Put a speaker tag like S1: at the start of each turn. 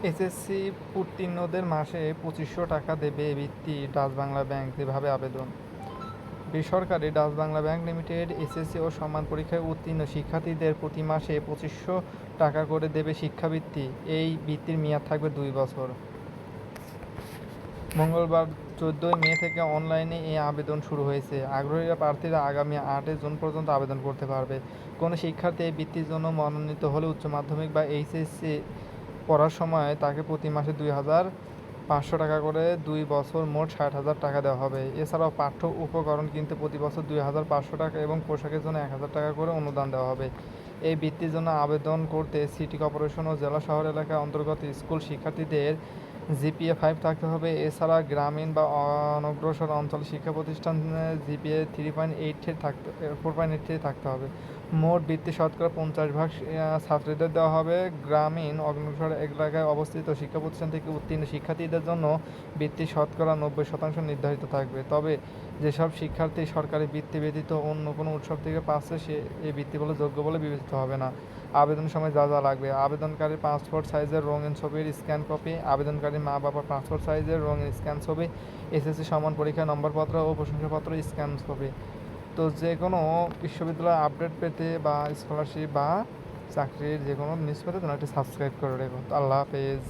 S1: SSC উত্তীর্ণদের মাসে ২৫০০ টাকা দেবে বৃত্তি ডাচ বাংলা ব্যাংক। যেভাবে আবেদন। বেসরকারি Dutch Bangla bank limited SSC ও সম্মান পরীক্ষায় উত্তীর্ণ শিক্ষার্থীদের প্রতি মাসে ২৫০০ টাকা করে দেবে শিক্ষাবৃত্তি। এই বৃত্তির মেয়াদ থাকবে ২ বছর। মঙ্গলবার ১৪ মে থেকে অনলাইনে এই আবেদন শুরু হয়েছে। আগ্রহী প্রার্থীরা আগামী ৮ জুন পর্যন্ত আবেদন করতে পারবে। কোনো শিক্ষার্থী এই বৃত্তির জন্য মনোনীত হলে উচ্চ মাধ্যমিক বা এইচএসসি পড়ার সময় তাকে প্রতি মাসে ২,৫০০ টাকা করে ২ বছর মোট ৬০,০০০ টাকা দেওয়া হবে। এছাড়াও পাঠ্য উপকরণ কিনতে প্রতি বছর ২,৫০০ টাকা এবং পোশাকের জন্য ১,০০০ টাকা করে অনুদান দেওয়া হবে। এই বৃত্তির জন্য আবেদন করতে সিটি কর্পোরেশন ও জেলা শহর এলাকার অন্তর্গত স্কুল শিক্ষার্থীদের জিপিএ 5 থাকতে হবে। এছাড়া গ্রামীণ বা অনগ্রসর অঞ্চলের শিক্ষা প্রতিষ্ঠানে জিপিএ 4.8 থাকতে হবে। মোট বৃত্তি শতকরা 50% ছাত্রীদের দেওয়া হবে। গ্রামীণ অনগ্রসর এলাকায় অবস্থিত শিক্ষা প্রতিষ্ঠান থেকে উত্তীর্ণ শিক্ষার্থীদের জন্য বৃত্তি শতকরা 90% নির্ধারিত থাকবে। তবে যেসব শিক্ষার্থী সরকারি বৃত্তি ব্যতীত অন্য কোনো উৎস থেকে পাচ্ছে সে এই বৃত্তি বলে যোগ্য বলে বিবেচিত হবে না। আবেদনের সময় যা লাগবে: আবেদনকারীর পাসপোর্ট সাইজের রঙিন ছবির স্ক্যান কপি, আবেদনকারীর মা বাবার পাসপোর্ট সাইজের রঙিন স্ক্যান ছবি, এসএসসি সমান পরীক্ষার নম্বরপত্র ও প্রশংসাপত্র স্ক্যান ছবি। তো যে কোনো বিশ্ববিদ্যালয় আপডেট পেতে বা স্কলারশিপ বা চাকরির যে কোনো নিউজ পেতে তোমরা একটি সাবস্ক্রাইব করে রেখো। আল্লাহ হাফেজ।